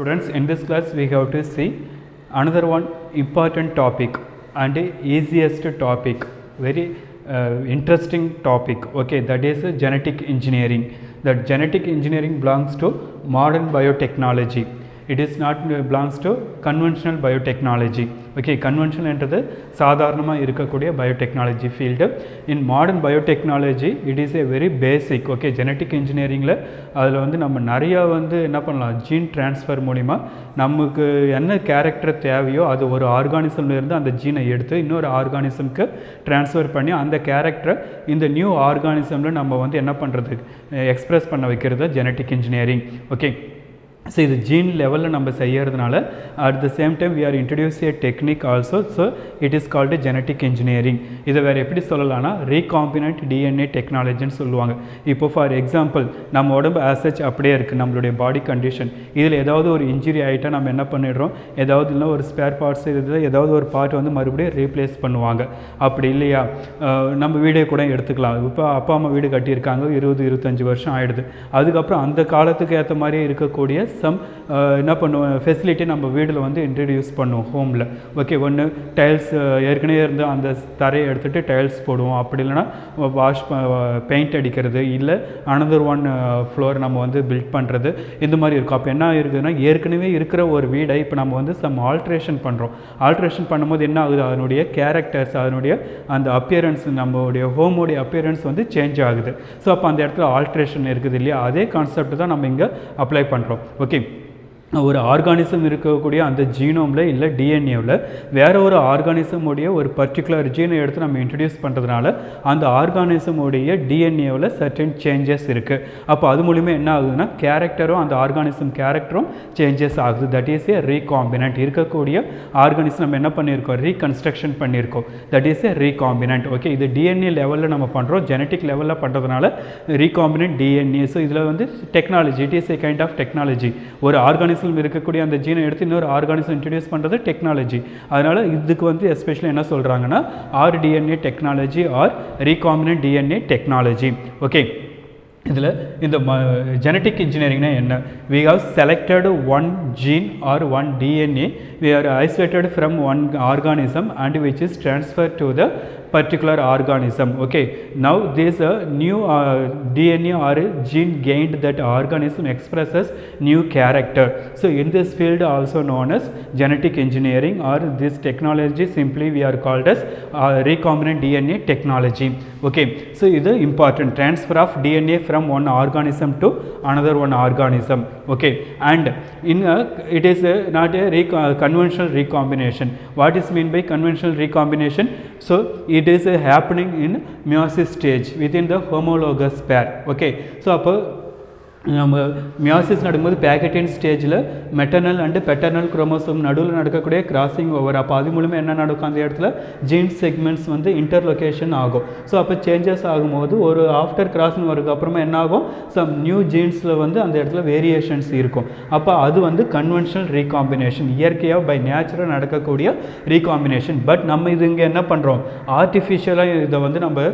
Students, in this class we have to see another one important topic and easiest topic, very interesting topic, okay, that is genetic engineering. That genetic engineering belongs to modern biotechnology. It is not belongs to conventional biotechnology. Okay, conventional என்றது சாதாரணமாக இருக்கக்கூடிய biotechnology field. In modern biotechnology it is a very basic. Okay, genetic engineeringல அதில் வந்து நம்ம நிறையா வந்து என்ன பண்ணலாம், ஜீன் டிரான்ஸ்ஃபர் மூலிமா நமக்கு என்ன கேரக்டர் தேவையோ அது ஒரு ஆர்கானிசம்லேருந்து அந்த ஜீனை எடுத்து இன்னொரு ஆர்கானிசம்க்கு டிரான்ஸ்ஃபர் பண்ணி அந்த கேரக்டரை இந்த நியூ ஆர்கானிசமில் நம்ம வந்து என்ன பண்ணுறது, எக்ஸ்பிரஸ் பண்ண வைக்கிறது ஜெனட்டிக் இன்ஜினியரிங். ஓகே, ஸோ இது ஜீன் லெவலில் நம்ம செய்யறதுனால at the same time we are introduce a technique also. So it is called genetic engineering. இதை வேறு எப்படி சொல்லலாம்னா ரீகாம்பினன்ட் டிஎன்ஏ டெக்னாலஜின்னு சொல்லுவாங்க. இப்போ ஃபார் எக்ஸாம்பிள் நம்ம உடம்பு ஆசச் அப்படியே இருக்குது, நம்மளுடைய பாடி கண்டிஷன், இதில் ஏதாவது ஒரு இன்ஜுரி ஆகிட்டால் நம்ம என்ன பண்ணிடுறோம், ஏதாவது இல்லை ஒரு ஸ்பேர் பார்ட்ஸ் இதில் ஏதாவது ஒரு பார்ட் வந்து மறுபடியும் ரீப்ளேஸ் பண்ணுவாங்க. அப்படி இல்லையா, நம்ம வீடே கூட எடுத்துக்கலாம். இப்போ அப்பா அம்மா வீடு கட்டியிருக்காங்க, 20-25 வருஷம் ஆகிடுது. அதுக்கப்புறம் அந்த காலத்துக்கு ஏற்ற மாதிரி இருக்கக்கூடிய என்ன பண்ணுவோம், ஃபெசிலிட்டி நம்ம வீட்டில் வந்து இன்ட்ரடியூஸ் பண்ணுவோம் ஹோமில். ஓகே, ஒன்று டைல்ஸ் ஏற்கனவே இருந்து அந்த தரையை எடுத்துகிட்டு டைல்ஸ் போடுவோம், அப்படி இல்லைனா பெயிண்ட் அடிக்கிறது, இல்லை அனதர் ஒன் ஃப்ளோர் நம்ம வந்து பில்ட் பண்ணுறது, இந்த மாதிரி இருக்கும். அப்போ என்ன இருக்குதுன்னா, ஏற்கனவே இருக்கிற ஒரு வீடை இப்போ நம்ம வந்து சம் ஆல்ட்ரேஷன் பண்ணுறோம். ஆல்ட்ரேஷன் பண்ணும்போது என்ன ஆகுது, அதனுடைய கேரக்டர்ஸ், அதனுடைய அந்த அப்பியரன்ஸ், நம்மளுடைய ஹோமோடைய அப்பியரன்ஸ் வந்து சேஞ்ச் ஆகுது. ஸோ அப்போ அந்த இடத்துல ஆல்ட்ரேஷன் இருக்குது இல்லையா, அதே கான்செப்ட் தான் நம்ம இங்கே அப்ளை பண்ணுறோம். ஓகே, ஒரு ஆர்கானிசம் இருக்கக்கூடிய அந்த ஜீனோமில் இல்லை டிஎன்ஏவில் வேறு ஒரு ஆர்கானிசமுடைய ஒரு பர்டிகுலர் ஜீனை எடுத்து நம்ம இன்ட்ரடியூஸ் பண்ணுறதுனால அந்த ஆர்கானிசமுடைய டிஎன்ஏவில் சர்டன் சேஞ்சஸ் இருக்குது. அப்போ அது மூலிமா என்ன ஆகுதுன்னா கேரக்டரும், அந்த ஆர்கானிசம் கேரக்டரும் சேஞ்சஸ் ஆகுது. That is A recombinant. இருக்கக்கூடிய ஆர்கானிசம் நம்ம என்ன பண்ணியிருக்கோம், ரீகன்ஸ்ட்ரக்ஷன் பண்ணியிருக்கோம். That is A recombinant. Okay, இது டிஎன்ஏ லெவலில் நம்ம பண்ணுறோம், ஜெனட்டிக் லெவலில் பண்ணுறதுனால ரீகாம்பினன்ட் டிஎன்ஏ. ஸோ இதில் வந்து technology, it is a kind of technology. ஒரு ஆர்கானிசம் இருக்கக்கூடிய அந்த ஜீனை எடுத்து இன்னொரு ஆர்கானிசம் இன்ட்ரடியூஸ் பண்ணுறது டெக்னாலஜி. அதனால் இதுக்கு வந்து எஸ்பெஷலி என்ன சொல்கிறாங்கன்னா rDNA technology R recombinant DNA technology. Okay, இதில் இந்த ஜெனட்டிக் இன்ஜினியரிங்னா என்ன, we have selected one gene or one DNA, we are isolated from one organism and which is transferred to the particular organism. Okay, now this new DNA or gene gained that organism expresses new character. So in this field also known as genetic engineering, or this technology simply we are called as recombinant DNA technology. Okay, so it is important, transfer of DNA from one organism to another one organism. Okay, and in it is not a conventional recombination. What is mean by conventional recombination? So it is happening in meiosis stage within the homologous pair. Okay, so அப்போ நம்ம meiosis நடக்கும்போது பேக்கெட்டின் ஸ்டேஜில் maternal and paternal chromosome நடுவில் நடக்கக்கூடிய crossing over. அப்போ அது மூலமாக என்ன நடக்கும், அந்த இடத்துல ஜீன் செக்மெண்ட்ஸ் வந்து இன்டர்லொகேஷன் ஆகும். ஸோ அப்போ சேஞ்சஸ் ஆகும்போது ஒரு ஆஃப்டர் கிராசிங் வரதுக்கு அப்புறமா என்ன ஆகும், சம் நியூ ஜீன்ஸில் வந்து அந்த இடத்துல வேரியேஷன்ஸ் இருக்கும். அப்போ அது வந்து கன்வென்ஷனல் ரீகாம்பினேஷன், இயற்கையாக பை நேச்சுரலாக நடக்கக்கூடிய ரீகாம்பினேஷன். பட் நம்ம இது இங்கே என்ன பண்ணுறோம், ஆர்டிஃபிஷியலாக இதை வந்து நம்ம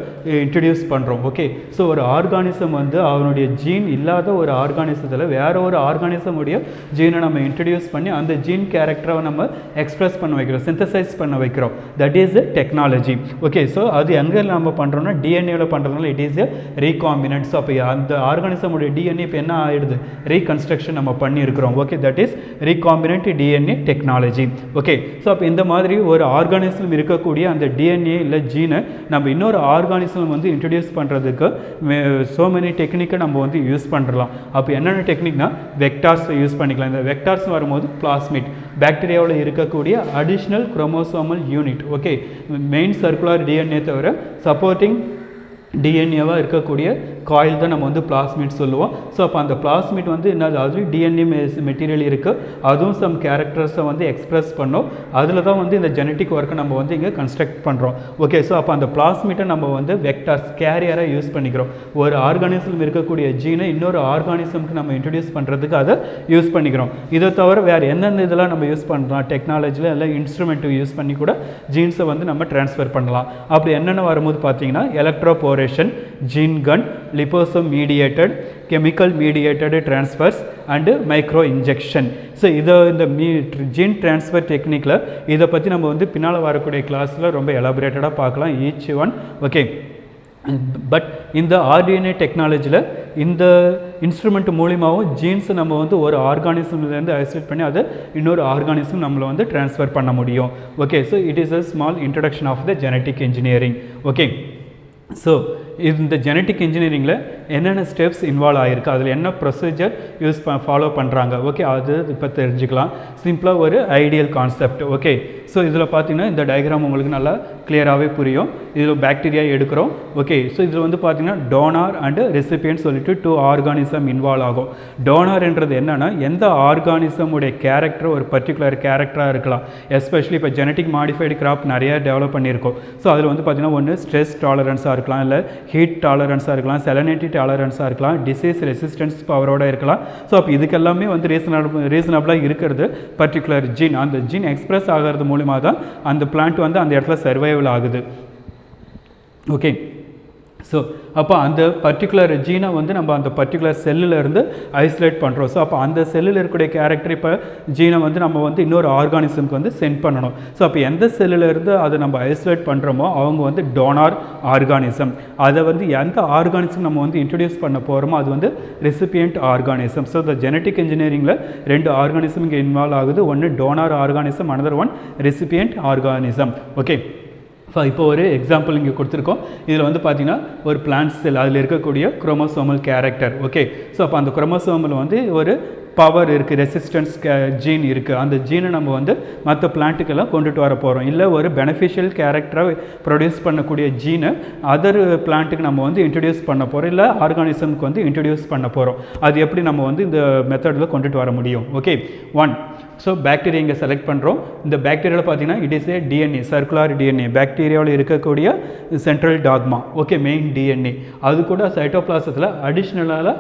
இன்ட்ரடியூஸ் பண்ணுறோம். ஓகே, ஸோ ஒரு ஆர்கானிசம் வந்து அவனுடைய ஜீன் இல்லாத ஒரு ஆர்கானிசத்தில் வேற ஒரு ஆர்கானிசம் உடைய ஜீனை நம்ம இன்ட்ரடியூஸ் பண்ணி அந்த ஜீன் கேரக்டரை நம்ம எக்ஸ்பிரஸ் பண்ண வைக்கிறோம், சிந்தசைஸ் பண்ண வைக்கிறோம். That is a technology. Okay, so அது எங்கே நம்ம பண்ணுறோம்னா டிஎன்ஏவில் பண்ணுறதுனால it is a recombinant. So அப்போ அந்த ஆர்கானிசம் உடைய டிஎன்ஏ இப்போ என்ன ஆகிடுது, ரீகன்ஸ்ட்ரக்ஷன் நம்ம பண்ணியிருக்கிறோம். Okay, that is recombinant DNA technology. Okay, so அப்போ இந்த மாதிரி ஒரு ஆர்கானிசம் இருக்கக்கூடிய அந்த டிஎன்ஏ இல்லை ஜீனை நம்ம இன்னொரு ஆர்கானிசம் வந்து இன்ட்ரடியூஸ் பண்ணுறதுக்கு ஸோ மெனி டெக்னிக்கை நம்ம வந்து யூஸ் பண்ணுறலாம். அப்போ என்னென்ன டெக்னிக்னா வெக்டார்ஸ் யூஸ் பண்ணிக்கலாம். இந்த வெக்டார்ஸ் வரும்போது பிளாஸ்மிட், பாக்டீரியாவில் இருக்கக்கூடிய additional chromosomal unit. Okay, main circular DNA தவிர சப்போர்ட்டிங் டிஎன்ஏவாக இருக்கக்கூடிய காயில் தான் நம்ம வந்து பிளாஸ்மிட் சொல்லுவோம். ஸோ அப்போ அந்த பிளாஸ்மிட் வந்து என்னது, அது டிஎன்ஏ மெட்டீரியல் இருக்குது, அதுவும் சம் கேரக்டர்ஸை வந்து எக்ஸ்பிரஸ் பண்ணோம். அதில் தான் வந்து இந்த ஜெனட்டிக் ஒர்க்கை நம்ம வந்து இங்கே கன்ஸ்ட்ரக்ட் பண்ணுறோம். ஓகே, ஸோ அப்போ அந்த பிளாஸ்மிட்டை நம்ம வந்து வெக்டார்ஸ் கேரியராக யூஸ் பண்ணிக்கிறோம். ஒரு ஆர்கானிசம் இருக்கக்கூடிய ஜீனை இன்னொரு ஆர்கானிசம்க்கு நம்ம இன்ட்ரடியூஸ் பண்ணுறதுக்கு அதை யூஸ் பண்ணிக்கிறோம். இதை தவிர வேறு எந்தெந்த இதெல்லாம் நம்ம யூஸ் பண்ணுறோம், டெக்னாலஜியில் எல்லாம் இன்ஸ்ட்ருமெண்ட்டு யூஸ் பண்ணி கூட ஜீன்ஸை வந்து நம்ம ட்ரான்ஸ்ஃபர் பண்ணலாம். அப்படி என்னென்ன வரும்போது பார்த்தீங்கன்னா electroporation, gene gun, liposome mediated, chemical mediated transfers and micro injection. So இதை இந்த ஜீன் ட்ரான்ஸ்ஃபர் டெக்னிக்கில் இதை பற்றி நம்ம வந்து பின்னால் வரக்கூடிய கிளாஸில் ரொம்ப எலாபரேட்டடாக பார்க்கலாம் ஈச் ஒன். ஓகே, பட் இந்த ஆர்டிஎன்ஏ டெக்னாலஜியில் இந்த இன்ஸ்ட்ருமெண்ட் மூலிமாவும் ஜீன்ஸை நம்ம வந்து ஒரு ஆர்கானிசம்லேருந்து ஐசோலேட் பண்ணி அதை இன்னொரு ஆர்கானிசம் நம்மளை வந்து ட்ரான்ஸ்ஃபர் பண்ண முடியும். Okay, so it is a small introduction of the genetic engineering. Okay, so இந்த ஜெனட்டிக் இன்ஜினியரிங்கில் என்னென்ன ஸ்டெப்ஸ் இன்வால்வ் ஆகிருக்கு, அதில் என்ன ப்ரொசீஜர் ஃபாலோ பண்ணுறாங்க. ஓகே, அது இப்போ தெரிஞ்சுக்கலாம். சிம்பிளாக ஒரு ஐடியல் கான்செப்ட். ஓகே, ஸோ இதில் பார்த்தீங்கன்னா இந்த டயக்ராம் உங்களுக்கு நல்லா கிளியராகவே புரியும். இதில் பாக்டீரியா எடுக்கிறோம். ஓகே, ஸோ இதில் வந்து பார்த்தீங்கன்னா டோனார் அண்டு ரெசிபியன்ட் சொல்லிட்டு 2 ஆர்கானிசம் இன்வால்வ் ஆகும். டோனார்ன்றது என்னென்னா எந்த ஆர்கானிசமுடைய கேரக்டர் ஒரு பர்டிகுலர் கேரக்டராக இருக்கலாம். எஸ்பெஷலி இப்போ ஜெனட்டிக் மாடிஃபைடு கிராப் நிறைய டெவலப் பண்ணியிருக்கோம். ஸோ அதில் வந்து பார்த்தீங்கன்னா ஒன்று ஸ்ட்ரெஸ் டாலரன்ஸாக இருக்கலாம், இல்லை ஹீட் டாலரன்ஸாக இருக்கலாம், செலனிட்டி டாலரன்ஸாக இருக்கலாம், டிசீஸ் ரெசிஸ்டன்ஸ் பவரோடு இருக்கலாம். ஸோ அப்போ இதுக்கெல்லாமே வந்து ரீசனபிளாக இருக்கிறது பர்டிகுலர் ஜீன். அந்த ஜீன் எக்ஸ்பிரஸ் ஆகிறது மூலிமா தான் அந்த பிளான்ட் வந்து அந்த இடத்துல சர்வைவல் ஆகுது. ஓகே, ஸோ அப்போ அந்த பர்டிகுலர் ஜீனை வந்து நம்ம அந்த பர்டிகுலர் செல்லிலேருந்து ஐசோலேட் பண்ணுறோம். ஸோ அப்போ அந்த செல்லில் இருக்கக்கூடிய கேரக்டர் இப்போ ஜீனை வந்து நம்ம வந்து இன்னொரு ஆர்கானிசம்க்கு வந்து சென்ட் பண்ணணும். ஸோ அப்போ எந்த செல்லிலேருந்து அதை நம்ம ஐசோலேட் பண்ணுறோமோ அவங்க வந்து டோனார் ஆர்கானிசம். அதை வந்து எந்த ஆர்கானிசம் நம்ம வந்து இன்ட்ரடியூஸ் பண்ண போகிறோமோ அது வந்து ரெசிபியன்ட் ஆர்கானிசம். ஸோ இந்த ஜெனட்டிக் இன்ஜினியரிங்கில் 2 ஆர்கானிசம் இங்கே இன்வால்வ் ஆகுது. ஒன்று donor organism, another one recipient organism. Okay, இப்போ ஒரு எக்ஸாம்பிள் இங்கே கொடுத்துருக்கோம். இதில் வந்து பார்த்தீங்கன்னா ஒரு பிளான்ட் செல், அதில் இருக்கக்கூடிய குரோமோசோமல் கேரக்டர். ஓகே, ஸோ அப்போ அந்த குரோமோசோமில் வந்து ஒரு பவர் இருக்குது, ரெசிஸ்டன்ஸ் ஜீன் இருக்குது. அந்த ஜீனை நம்ம வந்து மற்ற பிளான்ட்டுக்கெல்லாம் கொண்டுட்டு வர போகிறோம். இல்லை ஒரு பெனிஃபிஷியல் கேரக்டரை ப்ரொடியூஸ் பண்ணக்கூடிய ஜீனை அதர் பிளான்ட்டுக்கு நம்ம வந்து இன்ட்ரடியூஸ் பண்ண போகிறோம், இல்லை ஆர்கானிசம்க்கு வந்து இன்ட்ரடியூஸ் பண்ண போகிறோம். அது எப்படி நம்ம வந்து இந்த மெத்தடில் கொண்டுட்டு வர முடியும். ஓகே, 1. ஸோ பாக்டீரியா இங்கே செலக்ட் பண்ணுறோம். இந்த பாக்டீரியாவில் பார்த்தீங்கன்னா it is a DNA, circular DNA. பாக்டீரியாவில் இருக்கக்கூடிய central dogma. Okay, main DNA. அது கூட சைட்டோபிளாசத்தில் அடிஷ்னலாக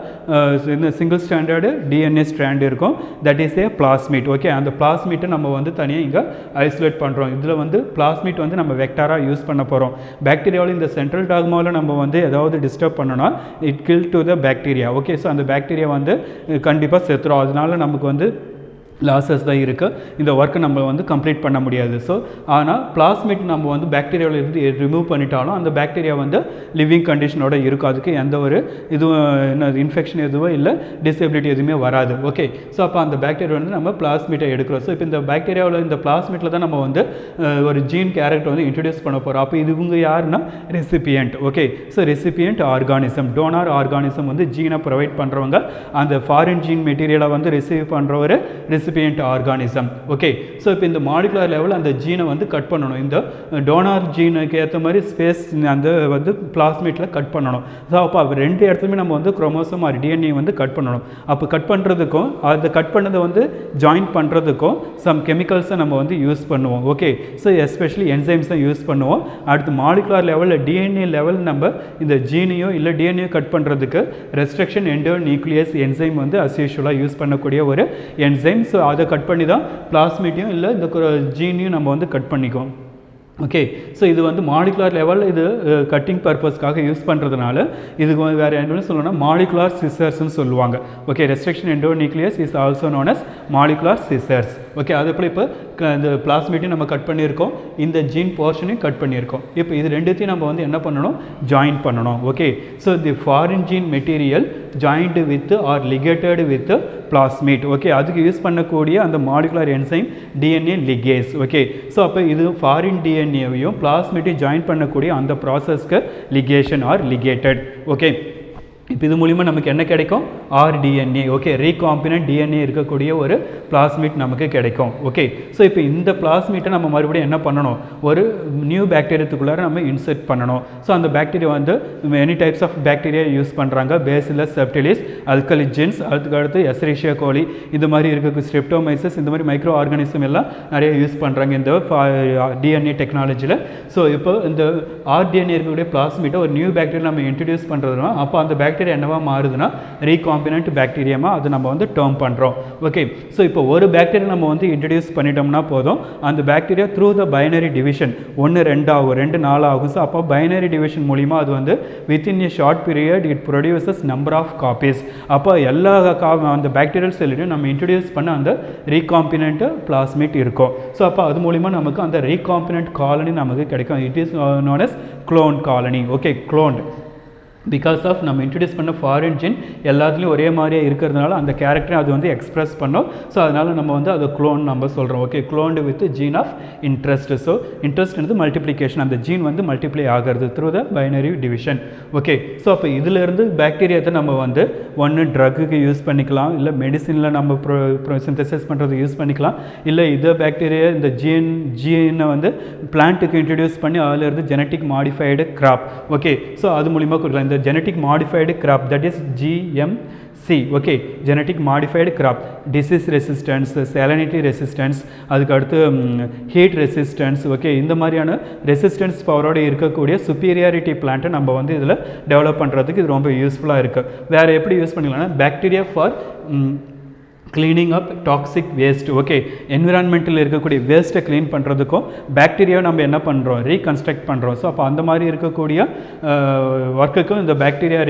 இந்த சிங்கிள் ஸ்டாண்டர்டு டிஎன்ஏ ஸ்ட்ராண்ட் இருக்கும். That is a plasmid. Okay, அந்த பிளாஸ்மிட்டை நம்ம வந்து தனியாக இங்கே ஐசோலேட் பண்ணுறோம். இதில் வந்து பிளாஸ்மிட் வந்து நம்ம வெக்டாராக யூஸ் பண்ண போகிறோம். பாக்டீரியாவில் இந்த சென்ட்ரல் டாக்மாவில் நம்ம வந்து ஏதாவது டிஸ்டர்ப் பண்ணோன்னா it kill to the bacteria. Okay, so அந்த பாக்டீரியா வந்து கண்டிப்பாக செத்துரும். அதனால நமக்கு வந்து லாஸஸ் தான் இருக்குது. இந்த ஒர்க்கை நம்ம வந்து கம்ப்ளீட் பண்ண முடியாது. ஸோ ஆனால் பிளாஸ்மிட் நம்ம வந்து பாக்டீரியாவிலேருந்து ரிமூவ் பண்ணிட்டாலும் அந்த பாக்டீரியா வந்து லிவிங் கண்டிஷனோட இருக்கும். அதுக்கு எந்த ஒரு இதுவும் என்ன இன்ஃபெக்ஷன் எதுவும் இல்லை, டிசபிலிட்டி எதுவுமே வராது. ஓகே, ஸோ அப்போ அந்த பாக்டீரியா வந்து நம்ம பிளாஸ்மிட்டை எடுக்கிறோம். ஸோ இப்போ இந்த பாக்டீரியாவில் இந்த பிளாஸ்மிட்டில் தான் நம்ம வந்து ஒரு ஜீன் கேரக்டர் வந்து இன்ட்ரடியூஸ் பண்ண போகிறோம். அப்போ இவங்க யாருன்னா recipient. Okay, so recipient organism. Donor organism வந்து ஜீனை ப்ரொவைட் பண்ணுறவங்க, அந்த ஃபாரின் ஜீன் மெட்டீரியலை வந்து ரிசீவ் பண்ணுறவர் ரெசிபியன்ட் ஆர்கானிசம். ஓகே, ஸோ இப்போ இந்த மாலிகுலர் லெவல் அந்த ஜீனை வந்து கட் பண்ணணும். இந்த டோனார் ஜீனுக்கு ஏற்ற மாதிரி ஸ்பேஸ் அந்த வந்து பிளாஸ்மிட்டில் கட் பண்ணணும். ஸோ அப்போ 2 இடத்துலையுமே நம்ம வந்து குரோமோசோம் ஆர் டிஎன்ஏ வந்து கட் பண்ணணும். அப்போ கட் பண்ணுறதுக்கும் அதை கட் பண்ணதை வந்து ஜாயின் பண்ணுறதுக்கும் சம் கெமிக்கல்ஸை நம்ம வந்து யூஸ் பண்ணுவோம். ஓகே, ஸோ எஸ்பெஷலி என்சைம்ஸ் தான் யூஸ் பண்ணுவோம். அடுத்து மாலிகுலர் லெவலில் டிஎன்ஏ லெவல் நம்ம இந்த ஜீனையோ இல்லை டிஎன்ஏ கட் பண்ணுறதுக்கு ரெஸ்ட்ரிக்ஷன் எண்டோ நியூக்ளியஸ் என்சைம் வந்து அஸ்யூஷுவலாக யூஸ் பண்ணக்கூடிய ஒரு என்சைம். ஸோ அதை கட் பண்ணி தான் பிளாஸ்மிட்டையும் இல்லை இந்த ஜீனையும் நம்ம வந்து கட் பண்ணிக்குவோம். ஓகே, ஸோ இது வந்து மாலிகுலர் லெவலில் இது கட்டிங் பர்பஸ்க்காக யூஸ் பண்ணுறதுனால இதுக்கு வேறு என்ன சொல்லணும்னா மாலிகுலர் சிசர்ஸ்ன்னு சொல்லுவாங்க. Okay, restriction endonuclease is also known as molecular scissors. Okay, அது எப்படி இப்போ இந்த பிளாஸ்மிட்டையும் நம்ம கட் பண்ணியிருக்கோம், இந்த ஜீன் போர்ஷனையும் கட் பண்ணியிருக்கோம். இப்போ இது ரெண்டுத்தையும் நம்ம வந்து என்ன பண்ணணும், ஜாயின் பண்ணணும். Okay, so the foreign gene material joined with or ligated with plasmid. Okay, அதுக்கு யூஸ் பண்ணக்கூடிய அந்த molecular enzyme DNA ligase. Okay, so அப்போ இது ஃபாரின் டிஎன்ஏவையும் பிளாஸ்மிட்டையும் ஜாயின் பண்ணக்கூடிய அந்த ப்ராசஸ்க்கு லிகேஷன் ஆர் லிகேட்டட். ஓகே, இப்போ இது மூலிமா நமக்கு என்ன கிடைக்கும், ஆர்டிஎன்ஏ. ஓகே, ரீகாம்பினன்ட் டிஎன்ஏ இருக்கக்கூடிய ஒரு பிளாஸ்மிட் நமக்கு கிடைக்கும். ஓகே, ஸோ இப்போ இந்த பிளாஸ்மிட்டை நம்ம மறுபடியும் என்ன பண்ணணும், ஒரு நியூ பாக்டீரியத்துக்குள்ளார நம்ம இன்செர்ட் பண்ணணும். ஸோ அந்த பாக்டீரியா வந்து many types of bacteria use பண்ணுறாங்க. பேசிலஸ் சப்டிலிஸ், அல்கலிஜின்ஸ், அதுக்கடுத்து எசரீஷியா கோலி, இந்த மாதிரி இருக்க ஸ்ட்ரெப்டோமைசஸ், இந்த மாதிரி மைக்ரோ ஆர்கானிசம் எல்லாம் நிறைய யூஸ் பண்ணுறாங்க இந்த டிஎன்ஏ டெக்னாலஜியில். ஸோ இப்போ இந்த ஆர்டிஎன்ஏ இருக்கக்கூடிய பிளாஸ்மிட்டை ஒரு நியூ பாக்டீரியா நம்ம இன்ட்ரடியூஸ் பண்ணுறதுனா அப்போ அந்த பாக்டீரியா பாக்டீரியா என்னவா மாறுதுன்னா ரீகாம்பினன்ட் பாக்டீரியாமா அது நம்ம வந்து டேர்ம் பண்ணுறோம். ஓகே, ஸோ இப்போ ஒரு பாக்டீரியா நம்ம வந்து இன்ட்ரடியூஸ் பண்ணிட்டோம்னா போதும், அந்த bacteria through the binary division 1 2 ஆகும், 2 4 ஆகும். ஸோ அப்போ பைனரி டிவிஷன் மூலிமா அது வந்து within a short period it produces number of copies. அப்போ எல்லா அந்த பாக்டீரியல் செல்லையும் நம்ம இன்ட்ரடியூஸ் பண்ண அந்த ரீகாம்பினன்ட் பிளாஸ்மிட் இருக்கும். ஸோ அப்போ அது மூலிமா நமக்கு அந்த ரீகாம்பினன்ட் காலனி நமக்கு கிடைக்கும். It is known as clone colony. Okay, cloned because of நம்ம இன்ட்ரடியூஸ் பண்ண ஃபாரின் ஜீன் எல்லாத்துலேயும் ஒரே மாதிரியே இருக்கிறதுனால அந்த கேரக்டரை அது வந்து எக்ஸ்பிரஸ் பண்ணோம். ஸோ அதனால் நம்ம வந்து அதை க்ளோன் நம்ம சொல்கிறோம். Okay, cloned with gene of interest. So இன்ட்ரெஸ்ட்ன்றது மல்டிப்ளிகேஷன், அந்த ஜீன் வந்து மல்டிப்ளை ஆகிறது through the binary division. Okay, so அப்போ இதிலேருந்து பாக்டீரியாத்தை நம்ம வந்து ஒன்று ட்ரக்குக்கு யூஸ் பண்ணிக்கலாம், இல்லை மெடிசினில் நம்ம சிந்தசிஸ் பண்ணுறது யூஸ் பண்ணிக்கலாம், இல்லை இதை பாக்டீரியா இந்த ஜீனை வந்து பிளான்ட்டுக்கு இன்ட்ரடியூஸ் பண்ணி அதிலிருந்து genetic modified crop. Okay, so அது மூலிமா கொடுக்கலாம். இந்த genetic modified crop, that is GMC. okay, genetic modified crop, disease resistance, salinity resistance, அதுக்கு அடுத்து heat resistance. ஓகே, இந்த மாதிரியான ரெசிஸ்டன்ஸ் பவரோடு இருக்கக்கூடிய சுப்பீரியாரிட்டி பிளான்ட்டை நம்ம வந்து இதில் டெவலப் பண்ணுறதுக்கு இது ரொம்ப யூஸ்ஃபுல்லாக இருக்குது. வேறு எப்படி யூஸ் பண்ணிக்கலாம்னா bacteria for cleaning up toxic waste. Okay, என்விரான்மெண்ட்டில் இருக்கக்கூடிய வேஸ்ட்டை க்ளீன் பண்ணுறதுக்கும் பாக்டீரியாவை நம்ம என்ன பண்ணுறோம், ரீகன்ஸ்ட்ரக்ட் பண்ணுறோம். ஸோ அப்போ அந்த மாதிரி இருக்கக்கூடிய ஒர்க்குக்கும் இந்த பாக்டீரியா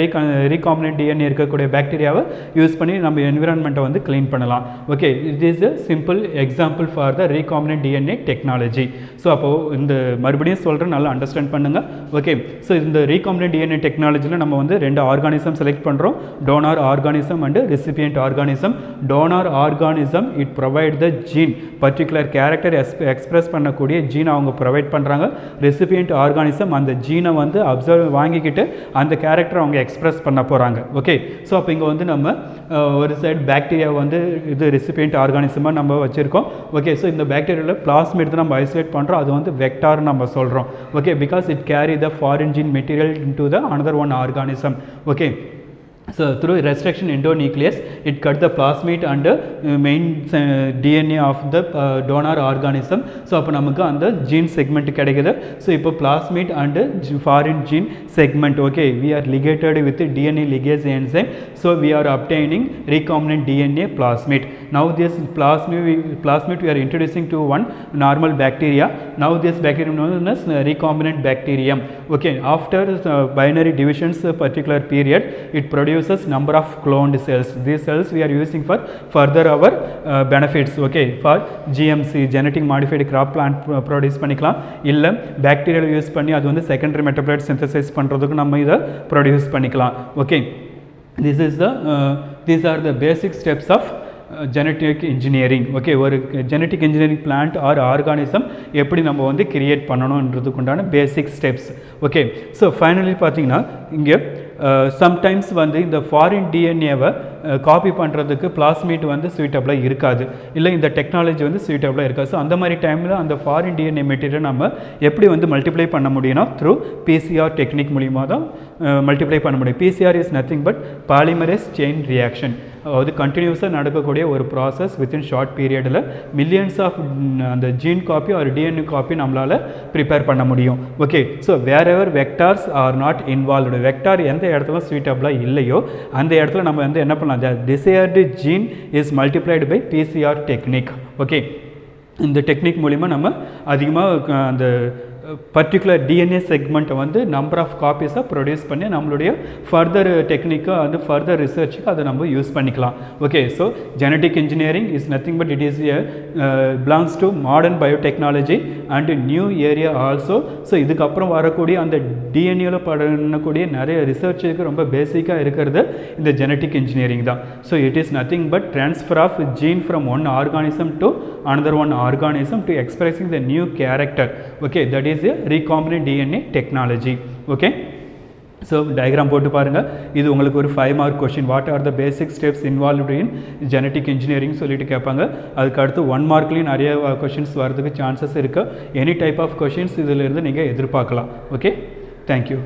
ரீகாம்பினன்ட் டிஎன்ஏ இருக்கக்கூடிய பாக்டீரியாவை யூஸ் பண்ணி நம்ம என்விரான்மெண்ட்டை வந்து க்ளீன் பண்ணலாம். Okay, it is a simple example for the recombinant DNA technology. So அப்போது இந்த மறுபடியும் சொல்கிறேன், நல்லா அண்டர்ஸ்டாண்ட் பண்ணுங்கள். ஓகே, ஸோ இந்த ரீகாம்பினன்ட் டிஎன்ஏ டெக்னாலஜியில் நம்ம வந்து 2 ஆர்கானிசம் செலக்ட் பண்ணுறோம், donor organism and recipient organism. Donor organism it provide the gene particular character express பண்ணக்கூடிய ஜீனை அவங்க ப்ரொவைட் பண்ணுறாங்க. ரெசிபியன்ட் ஆர்கானிசம் அந்த ஜீனை வந்து அப்சர்வ் வாங்கிக்கிட்டு அந்த கேரக்டரை அவங்க எக்ஸ்பிரஸ் பண்ண போகிறாங்க. ஓகே, ஸோ அப்போ இங்கே வந்து நம்ம ஒரு சைடு பாக்டீரியா வந்து இது ரெசிபியன்ட் ஆர்கானிசமாக நம்ம வச்சுருக்கோம். ஓகே, ஸோ இந்த பாக்டீரியாவில் பிளாஸ்மிட் தான் நம்ம ஐசோலேட் பண்ணுறோம், அது வந்து வெக்டார் நம்ம சொல்கிறோம். Okay, because it carry the foreign gene material into the another one organism. Okay, so through restriction endonuclease it cut the plasmid and main DNA of the donor organism. so அப்போ நமக்கு அந்த gene segment கிடைக்குது. so இப்போ plasmid and foreign gene segment. okay, we are ligated with DNA ligase enzyme, so we are obtaining recombinant DNA plasmid. now this plasmid we are introducing to one normal bacteria. now this bacterium known as recombinant bacterium. okay, after binary divisions particular period it produces number of cloned cells. these cells we are using for further our benefits. okay, for GMC genetic modified crop plant produce பண்ணிக்கலாம், இல்லை bacteria use பண்ணி அது வந்து secondary மெட்டபாலைட் synthesise பண்ணுறதுக்கு நம்ம இதை ப்ரொடியூஸ் பண்ணிக்கலாம். Okay, these are the basic steps of genetic engineering. Okay, ஒரு genetic engineering plant or organism எப்படி நம்ம வந்து கிரியேட் பண்ணணுன்றதுக்கு உண்டான basic steps. Okay, so finally பார்த்தீங்கன்னா இங்கே சம்டைம்ஸ் வந்து இந்த ஃபாரின் டிஎன்ஏவை காப்பி பண்ணுறதுக்கு பிளாஸ்மிட் வந்து சூட்டபிளாக இருக்காது, இல்லை இந்த டெக்னாலஜி வந்து சூட்டபிளாக இருக்காது. ஸோ அந்த மாதிரி டைமில் அந்த ஃபாரின் டிஎன்ஏ மெட்டீரியல் நம்ம எப்படி வந்து மல்டிப்ளை பண்ண முடியும்னா த்ரூ பிசிஆர் டெக்னிக் மூலிமா தான் மல்டிப்ளை பண்ண முடியும். PCR is nothing but polymerase chain reaction. அது கண்டினியூஸாக நடக்கக்கூடிய ஒரு ப்ராசஸ். வித்தின் ஷார்ட் பீரியடில் மில்லியன்ஸ் ஆஃப் அந்த ஜீன் காப்பி ஒரு டிஎன்ஏ காப்பி நம்மளால் ப்ரிப்பேர் பண்ண முடியும். Okay, so wherever vectors are not involved, vector எந்த இடத்துல சூட்டபிளாக இல்லையோ அந்த இடத்துல நம்ம வந்து என்ன பண்ணலாம், the desired gene is multiplied by PCR technique. Okay, இந்த டெக்னிக் மூலிமா நம்ம அதிகமாக அந்த பர்டிகுலர் டிஎன்ஏ செக்மெண்ட்டை வந்து நம்பர் ஆஃப் காப்பீஸாக ப்ரொடியூஸ் பண்ணி நம்மளுடைய ஃபர்தர் டெக்னிக்காக வந்து ஃபர்தர் ரிசர்ச்சுக்கு அதை நம்ம யூஸ் பண்ணிக்கலாம். Okay, so genetic engineering is nothing but it is belongs to modern biotechnology and new area also. So இதுக்கப்புறம் வரக்கூடிய அந்த டிஎன்ஏவில் பண்ணக்கூடிய நிறைய ரிசர்ச்சுக்கு ரொம்ப பேசிக்காக இருக்கிறது இந்த ஜெனட்டிக் இன்ஜினியரிங் தான். So it is nothing but transfer of gene from one organism to another one organism to expressing the new character. okay, that is a recombinant DNA technology. okay, so diagram போட்டு பாருங்க. இது உங்களுக்கு ஒரு 5 mark question. what are the basic steps involved in genetic engineering சொல்லிட்டு கேட்பாங்க. அதுக்கு அடுத்து 1 markலயும் நிறைய questions வரதுக்கு சான்சஸ் இருக்கு. எனி டைப் ஆஃப் questions இதிலிருந்து நீங்கள் எதிர்பார்க்கலாம். Okay, thank you.